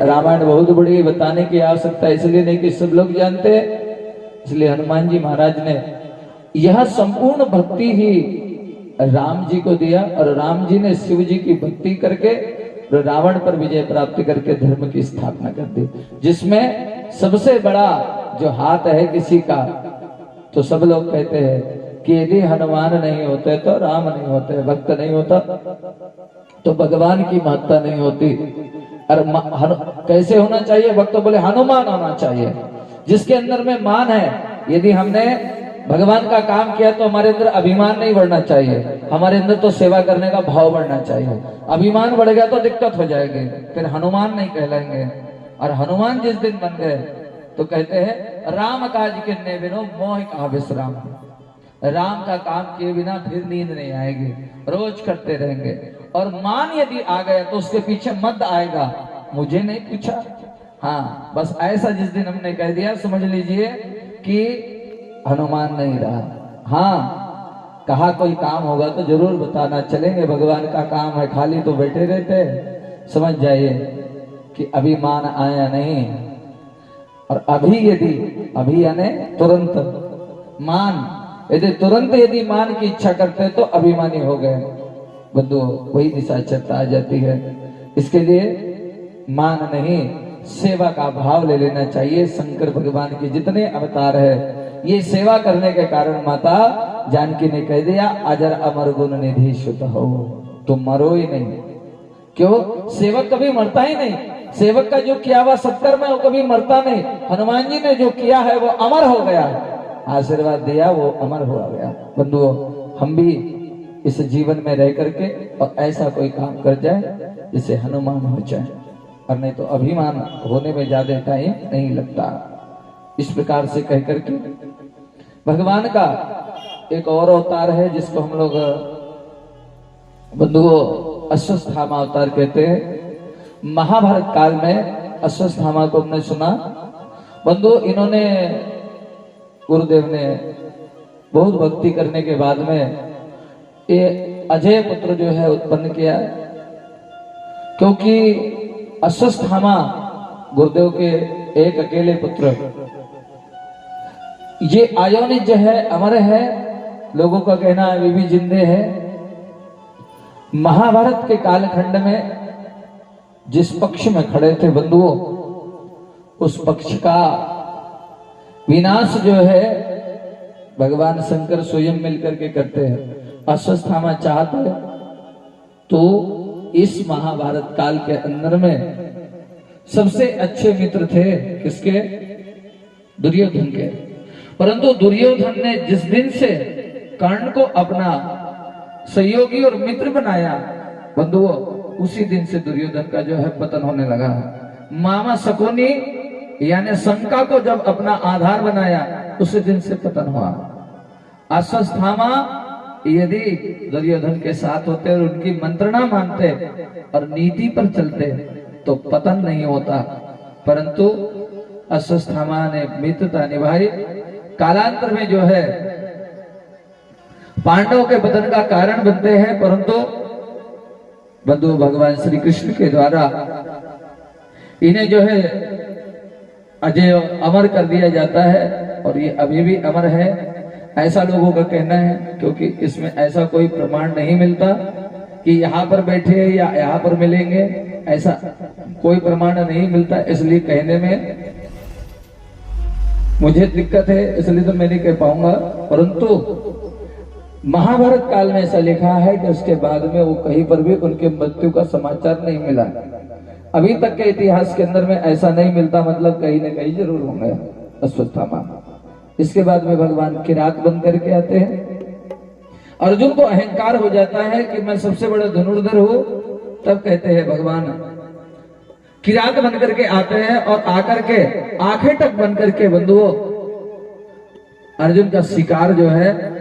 रामायण बहुत बड़ी बताने की आवश्यकता इसलिए नहीं कि सब लोग जानते हैं, इसलिए हनुमान जी महाराज ने यह संपूर्ण भक्ति ही राम जी को दिया और राम जी ने शिव जी की भक्ति करके रावण पर विजय प्राप्त करके धर्म की स्थापना कर दी, जिसमें सबसे बड़ा जो हाथ है किसी का, तो सब लोग कहते हैं कि यदि हनुमान नहीं होते तो राम नहीं होते, भक्त नहीं होता तो भगवान की महत्ता नहीं होती। और कैसे होना चाहिए भक्त? बोले हनुमान होना चाहिए, जिसके अंदर में मान है। यदि हमने भगवान का काम किया तो हमारे अंदर अभिमान नहीं बढ़ना चाहिए, हमारे अंदर तो सेवा करने का भाव बढ़ना चाहिए। अभिमान बढ़ गया तो दिक्कत हो जाएगी, फिर हनुमान नहीं कहलाएंगे। और हनुमान जिस दिन बन गए तो कहते हैं राम काज किन्ने बिनो मोह कहा विश्राम। राम का काम किए बिना फिर नींद नहीं आएगी, रोज करते रहेंगे। और मान यदि आ गया तो उसके पीछे मत आएगा, मुझे नहीं पूछा। हाँ, बस ऐसा जिस दिन हमने कह दिया समझ लीजिए कि हनुमान नहीं रहा। हाँ, कहा कोई काम होगा तो जरूर बताना, चलेंगे, भगवान का काम है, खाली तो बैठे रहते। समझ जाइए कि अभी मान आया नहीं। और अभी यानी तुरंत मान, यदि तुरंत यदि मान की इच्छा करते तो अभिमानी हो गए बंधु, वही निशाचरता आ जाती है। इसके लिए मान नहीं, सेवा का भाव ले लेना चाहिए। शंकर भगवान के जितने अवतार है ये सेवा करने के कारण माता जानकी ने कह दिया अजर अमर गुण निधि शुद्ध हो, तुम मरो ही नहीं। क्यों? सेवक कभी मरता ही नहीं। सेवक का जो किया हुआ सत्कर्म है वो कभी मरता नहीं। हनुमान जी ने जो किया है वो अमर हो गया, आशीर्वाद दिया वो अमर हो गया। बंधुओं, हम भी इस जीवन में रह करके और ऐसा कोई काम कर जाए जिसे हनुमान हो जाए, और नहीं तो अभिमान होने में ज्यादा टाइम नहीं लगता। इस प्रकार से कह करके भगवान का एक और अवतार है जिसको हम लोग बंधुओं अश्वत्थामा अवतार कहते हैं। महाभारत काल में अश्वत्थामा को हमने सुना। बंधु, इन्होंने गुरुदेव ने बहुत भक्ति करने के बाद में ये अजय पुत्र जो है उत्पन्न किया, क्योंकि अश्वत्थामा गुरुदेव के एक अकेले पुत्र, ये आयोनिज है, अमर है, लोगों का कहना है वे भी जिंदे है। महाभारत के कालखंड में जिस पक्ष में खड़े थे बंधुओं, उस पक्ष का विनाश जो है भगवान शंकर स्वयं मिलकर के करते हैं। अश्वत्थामा चाहते तो इस महाभारत काल के अंदर में सबसे अच्छे मित्र थे किसके? दुर्योधन के। परंतु दुर्योधन ने जिस दिन से कर्ण को अपना सहयोगी और मित्र बनाया बंधुओं, उसी दिन से दुर्योधन का जो है पतन होने लगा। मामा शकुनी यानी शंका को जब अपना आधार बनाया उसी दिन से पतन हुआ। अश्वत्थामा यदि दुर्योधन के साथ होते और उनकी मंत्रणा मानते और नीति पर चलते तो पतन नहीं होता, परंतु अश्वत्थामा ने मित्रता निभाई। कालांतर में जो है पांडवों के पतन का कारण बनते हैं, परंतु बंधु भगवान श्री कृष्ण के द्वारा इन्हें जो है अजय अमर कर दिया जाता है, और ये अभी भी अमर है ऐसा लोगों का कहना है। क्योंकि इसमें ऐसा कोई प्रमाण नहीं मिलता कि यहाँ पर बैठे या यहाँ पर मिलेंगे, ऐसा कोई प्रमाण नहीं मिलता। इसलिए कहने में मुझे दिक्कत है, इसलिए तो मैं नहीं कह पाऊंगा। परंतु महाभारत काल में ऐसा लिखा है कि उसके बाद में वो कहीं पर भी उनके मृत्यु का समाचार नहीं मिला। अभी तक के इतिहास के अंदर में ऐसा नहीं मिलता, मतलब कहीं न कहीं जरूर होंगे अश्वत्थामा। इसके बाद में भगवान किरात बन करके आते हैं। अर्जुन को अहंकार हो जाता है कि मैं सबसे बड़ा धनुर्धर हूं, तब कहते हैं भगवान किरात बन करके आते हैं और आकर के आंखें तक बन करके बंधुओं अर्जुन का शिकार जो है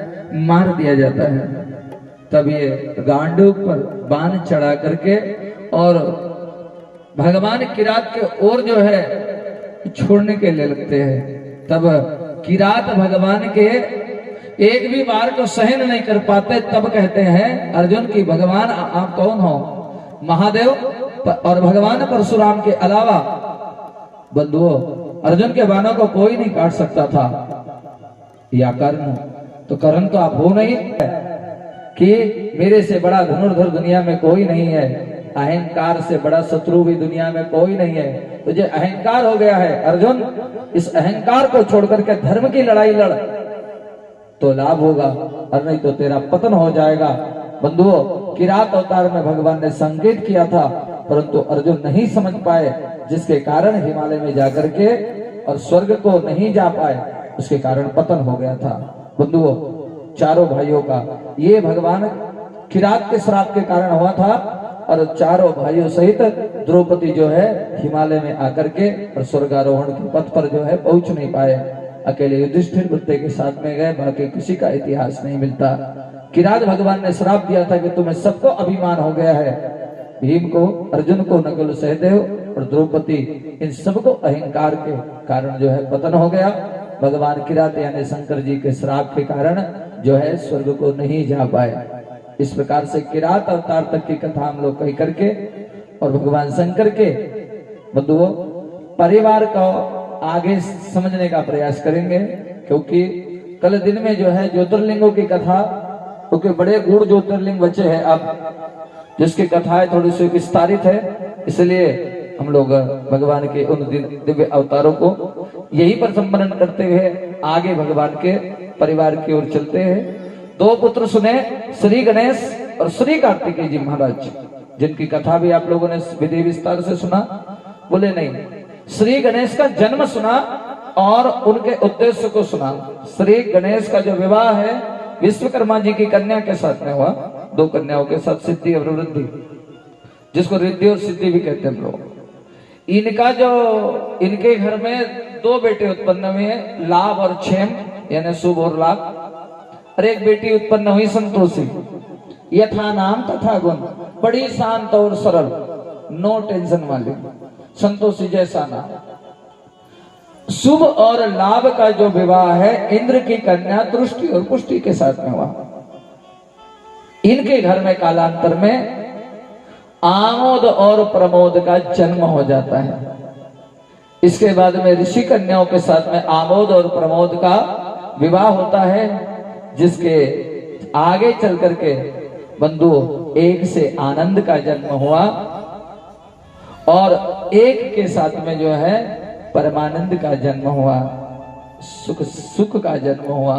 मार दिया जाता है। तब ये गांडू पर बाण चढ़ा करके और भगवान किरात के ओर जो है छोड़ने के लिए लगते हैं। तब किरात भगवान के एक भी बार को सहन नहीं कर पाते। तब कहते हैं अर्जुन की भगवान आप कौन हो? महादेव और भगवान परशुराम के अलावा बंधुओं अर्जुन के बाणों को कोई नहीं काट सकता था। या कर्ण, तो कर्ण तो आप हो नहीं कि मेरे से बड़ा धनुर्धर दुनिया में कोई नहीं है, अहंकार से बड़ा शत्रु भी दुनिया में कोई नहीं है। तुझे अहंकार हो गया है अर्जुन, इस अहंकार को छोड़कर के धर्म की लड़ाई लड़ तो लाभ होगा, और नहीं तो तेरा पतन हो जाएगा। बंधुओं किरात अवतार में भगवान ने संकेत किया था, परंतु अर्जुन नहीं समझ पाए, जिसके कारण हिमालय में जाकर के और स्वर्ग को नहीं जा पाए, उसके कारण पतन हो गया था। बंधुओं चारों भाइयों का ये भगवान किरात के श्राप के कारण हुआ था, और चारों भाइयों सहित द्रौपदी जो है हिमालय में आकर के और स्वर्गारोहण के पथ पर जो है पहुंच नहीं पाए। अकेले युधिष्ठिर वृत्ते के साथ में गए, बाकी किसी का इतिहास नहीं मिलता। किरात भगवान ने श्राप दिया था कि तुम्हें सबको अभिमान हो गया है, भीम को, अर्जुन को, नकुल, सहदेव और द्रौपदी, इन सबको अहंकार के कारण जो है पतन हो गया। भगवान किरात यानी शंकर जी के श्राप के कारण जो है स्वर्ग को नहीं जा पाए। इस प्रकार से किरात अवतार तक की कथा हम लोग कह करके और भगवान शंकर के बंधुओं परिवार को आगे समझने का प्रयास करेंगे, क्योंकि कल दिन में जो है ज्योतिर्लिंगों की कथा, क्योंकि बड़े गूढ़ ज्योतिर्लिंग बचे हैं अब, जिसकी कथाएं थोड़ी सी विस्तारित है, इसलिए हम लोग भगवान के उन दिव्य अवतारों को यही पर संबरण करते हुए आगे भगवान के परिवार की ओर चलते हैं। दो पुत्र सुने, श्री गणेश और श्री कार्तिकेय जी महाराज, जिनकी कथा भी आप लोगों ने विधि विस्तार से सुना। बोले नहीं, श्री गणेश का जन्म सुना और उनके उद्देश्य को सुना। श्री गणेश का जो विवाह है विश्वकर्मा जी की कन्या के साथ में हुआ, दो कन्याओं के साथ, सिद्धि और वृद्धि, जिसको रिद्धि और सिद्धि भी कहते हैं हम लोग। इनका जो इनके घर में दो बेटे उत्पन्न हुए, लाभ और क्षेम यानी शुभ और लाभ, और एक बेटी उत्पन्न हुई संतोषी, यथा नाम तथा गुण, बड़ी शांत और सरल, नो टेंशन वाली, संतोषी जैसा नाम। शुभ और लाभ का जो विवाह है इंद्र की कन्या तुष्टि और पुष्टि के साथ में हुआ। इनके घर में कालांतर में आमोद और प्रमोद का जन्म हो जाता है। इसके बाद में ऋषि कन्याओं के साथ में आमोद और प्रमोद का विवाह होता है, जिसके आगे चल करके बंधु एक से आनंद का जन्म हुआ और एक के साथ में जो है परमानंद का जन्म हुआ, सुख का जन्म हुआ।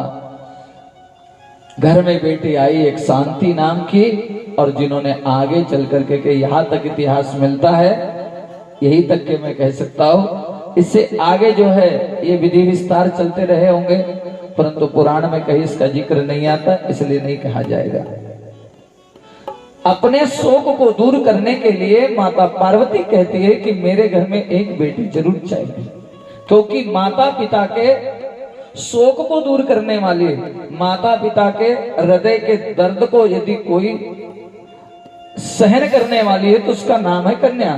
घर में बेटी आई एक शांति नाम की, और जिन्होंने आगे चल करके के यहाँ तक इतिहास मिलता है, यही तक के मैं कह सकता हूँ। इससे आगे जो है ये विधि विस्तार चलते रहे होंगे, परंतु पुराण में कहीं इसका जिक्र नहीं आता, इसलिए नहीं कहा जाएगा। अपने शोक को दूर करने के लिए माता पार्वती कहती है कि मेरे घर में एक बेटी जरूर चाहिए, क्योंकि माता पिता के शोक को दूर करने वाली, माता पिता के हृदय के दर्द को यदि कोई सहन करने वाली है तो उसका नाम है कन्या।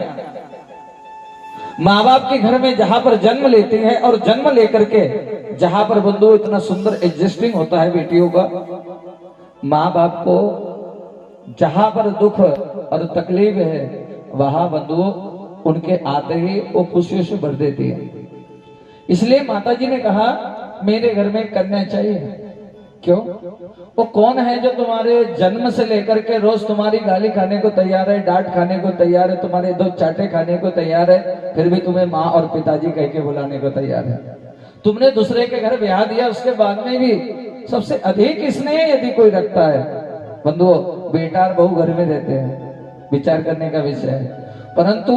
माँ बाप के घर में जहां पर जन्म लेती है और जन्म लेकर के जहां पर बंधु इतना सुंदर एडजस्टिंग होता है बेटियों का, माँ बाप को जहां पर दुख और तकलीफ है वहां बंधु उनके आते ही वो खुशियों से भर देती है। इसलिए माता जी ने कहा मेरे घर में कन्या चाहिए। क्यों? वो कौन है जो तुम्हारे जन्म से लेकर के रोज तुम्हारी गाली खाने को तैयार है, डांट खाने को तैयार है, तुम्हारे दो चाटे खाने को तैयार है, फिर भी तुम्हें माँ और पिताजी कह के बुलाने को तैयार है। तुमने दूसरे के घर ब्याह दिया, उसके बाद में भी सबसे अधिक स्नेह यदि कोई रखता है बंधुओं, बेटा और बहू घर में रहते हैं, विचार करने का विषय है। परंतु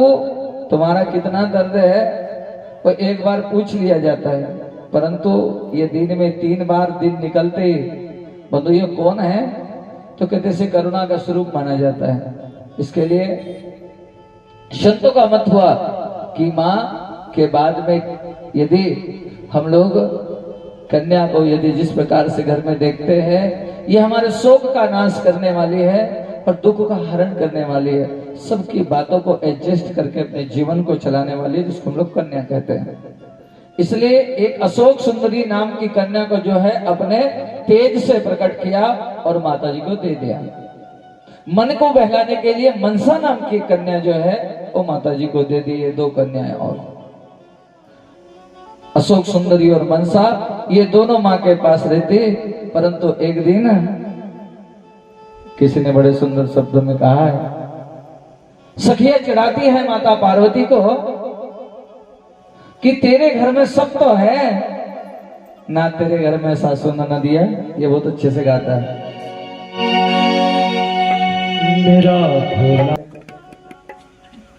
तुम्हारा कितना दर्द है वो एक बार पूछ लिया जाता है, परंतु ये दिन में 3 बार दिन निकलते ही बंधु ये कौन है तो कहते से करुणा का स्वरूप माना जाता है। इसके लिए संतों का मत हुआ कि माँ के बाद में यदि हम लोग कन्या को यदि जिस प्रकार से घर में देखते हैं, ये हमारे शोक का नाश करने वाली है और दुख का हरण करने वाली है, सबकी बातों को एडजस्ट करके अपने जीवन को चलाने वाली है, जिसको हम लोग कन्या कहते हैं। इसलिए एक अशोक सुंदरी नाम की कन्या को जो है अपने तेज से प्रकट किया और माता जी को दे दिया। मन को बहलाने के लिए मनसा नाम की कन्या जो है ओ माता जी को दे दिए 2 कन्याएं और। अशोक सुंदरी और मनसा ये दोनों मां के पास रहती, परंतु एक दिन किसी ने बड़े सुंदर शब्दों में कहा है, सखियां चिढ़ाती है माता पार्वती को कि तेरे घर में सब तो है ना, तेरे घर में सासू ननदिया। ये बहुत अच्छे से गाता है। मेरा भोला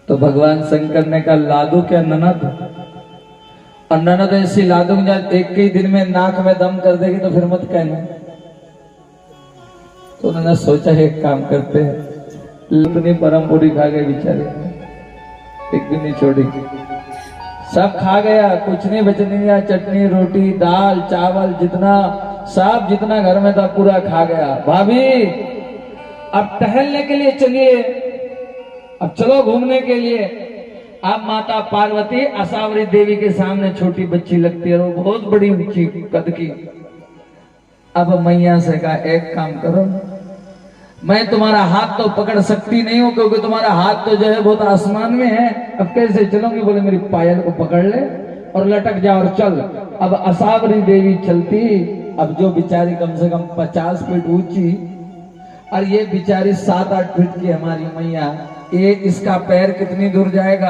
तो भगवान शंकर ने कहा लादू क्या ननद, और ननद ऐसी लादू जब एक ही दिन में नाक में दम कर देगी तो फिर मत कहना। तो उन्होंने सोचा एक काम करते हैं, इतनी परम पूरी खा गए बेचारे, एक भी नहीं छोड़ी, सब खा गया, कुछ नहीं बचने दिया, चटनी रोटी दाल चावल जितना सब जितना घर में था पूरा खा गया। भाभी अब टहलने के लिए चलिए, अब चलो घूमने के लिए। अब माता पार्वती असावरी देवी के सामने छोटी बच्ची लगती है, वो बहुत बड़ी ऊंची कद की। अब मैया से कहा एक काम करो, मैं तुम्हारा हाथ तो पकड़ सकती नहीं हूं क्योंकि तुम्हारा हाथ तो जो है बहुत आसमान में है, अब कैसे चलूंगी? बोले मेरी पायल को पकड़ ले और लटक जा और चल। अब असावरी देवी चलती, अब जो बेचारी कम से कम 50 फीट ऊंची और ये बेचारी 7-8 फीट की हमारी मैया, ये इसका पैर कितनी दूर जाएगा?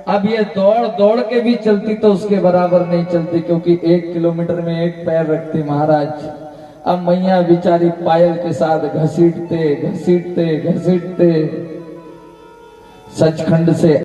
अब ये दौड़ दौड़ के भी चलती तो उसके बराबर नहीं चलती, क्योंकि 1 किलोमीटर में एक पैर रखती महाराज। अब मैया बेचारी पायल के साथ घसीटते घसीटते घसीटते सचखंड से